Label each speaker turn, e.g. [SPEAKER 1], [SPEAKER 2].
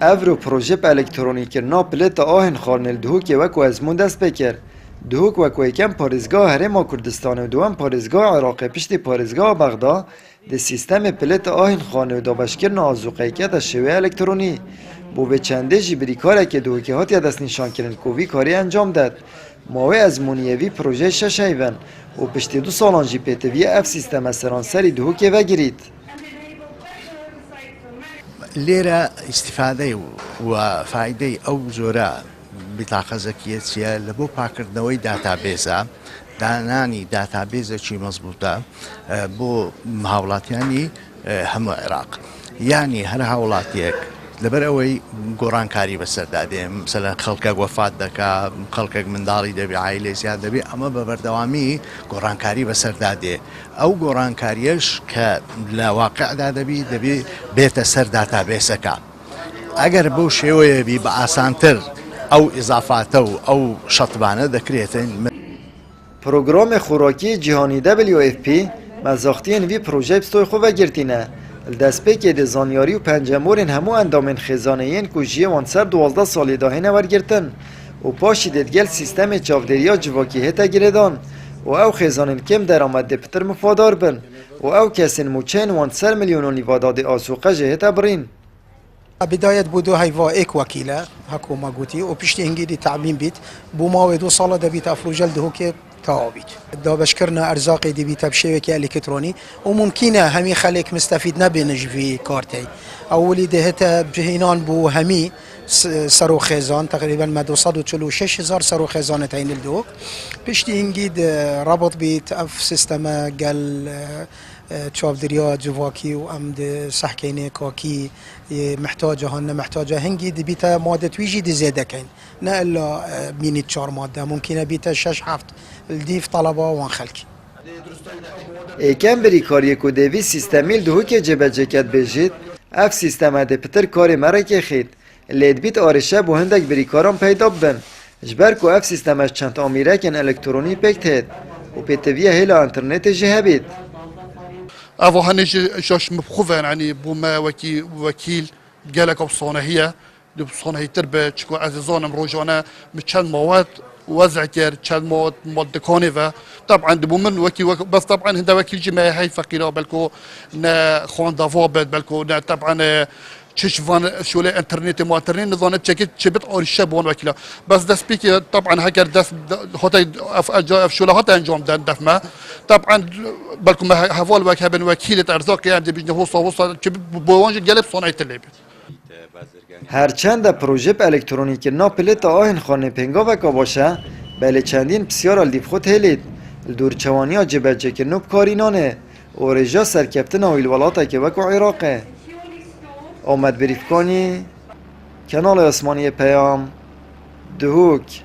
[SPEAKER 1] افرو پروژه الکترونیک نا پلت آهن خارنل دهوک وکو ازمون دست بکر دهوک وکو یکم پارزگاه هرما کردستان و دوم پارزگاه عراق پشت پارزگاه بغداد ده سیستم پلت آهن خانه و دابشکر نازوقه که ده شوه الکترونی بو به چنده جی بریکاره که دهوکی هات یا دست نشان کرن کووی کاری انجام داد ماوی ازمونیوی پروژه شش ایون و پشت 2 سالان جی پیتوی اف سیستم سرانسری دهوکی و گرید
[SPEAKER 2] ليرة استفادة وفائدة أو زورا بطاقة ذكية لبو باكردنەوەی داتابێزە دانانی داتابێزێکی مەزبوطە بۆ هاوڵاتیانی هەموو عێراق یعنی هەر هاوڵاتیەک لەبەر ئەوەی گۆڕانکاری بەسەردادێ مثلەن خەڵکێک وەفات دەکا خەڵکێک منداڵی دەبێ عایلێ زیاد دەبێ ئەمە بە بەردەوامی گۆڕانکاری بەسەردادێ ئەو گۆڕانکاریەش کە لە واقعدا دەبێ بێتە سەر داتابێسەکە ئەگەر بەو شێوەیە بی بە ئاسانتر ئەو ئیزافاتە و ئەو شەتبانە دەکرێتن
[SPEAKER 1] پروگرام خوراکی جهانی WFP مزاختین وی پروژه بستوی خوب گرتینه دست پیک ده زانیاری و پنجمورین همو اندامین خزانهین کجیه وانسر 12 سالی داهینه ورگرتن و پاشی ددگل سیستم چاودریا جواکی هتا گردان و او خزانین کم درآمد ده پتر مفادار بن و او کسین موچین وانسر میلیون لیواداد آسوقه جهتا برین
[SPEAKER 3] بداية بودو هيفا ايك وكيلة هكو ما قوتي وبشتي انجيدي تعمين بيت بوما 2 سالا دبيت افروجل دهوكي تاوبيت دا بشكرنا ارزاقي دي بيت بشبكة الكتروني وممكنة همي خليك مستفيد نبينج في كارتي اولي دهتا بجهينان بو همي سرو خزان تقريبا ما 246,000 سرو خزانة هين الدوك بشتي انجيد ربط بيت اف سيستما قال چاودریا جواکی و امد سحکینه کاکی محتاجه هن محتاجه هنگی دی بیتا ماده تویجی دی زیاده کن نه الا بینید 4 ماده ممکنه بیتا 6-7 الدیف طلبه وان خلکی
[SPEAKER 1] ایکن بری کاری که دیوی سیستمیل دهو که جبجه کد بجید اف سیستم ده پتر کاری مرا که خید لید بیت آرشه بو هندک بری کارم پیدا ببن جبر که اف سیستمش چند آمیره کن الکترونی پکت هید و پیتویه هیلا انترنت جهبید
[SPEAKER 4] أفو هنيش جاش مبخوفن يعني بوما وكيل قالك بصونهية بصونهية تربة شكو عزيزان مروجانا مشان مواد وزع كير شان مواد كونيفا طبعا بومن وكيل بس طبعا هندا وكيل جماعي هاي فقيرة بالكو نا خوان دافوبت بالكو نا طبعا چش وان شوله انترنت مو انترنت نظام تشكيت شبت اور شبون وكيلا بس داس بيك طبعا هكر داس هوتا اف شوله هوتا انجام دفما طبعا بالكم هفول وك هبن وكيله ارزاق يعني بيجي هو بوانج قلب صناعه الليب
[SPEAKER 1] هرچند پروژه الکترونیک ناپلت آهن خانه پنگا و باشه بله چندین بسیار الدیف خود هلید دورچوانی ها جبجه که نوب کارینانه و رجا سرکبتن اویل ولاتا که وکو عراقه آمد بریفکانی کانال اسمانی پیام دهوک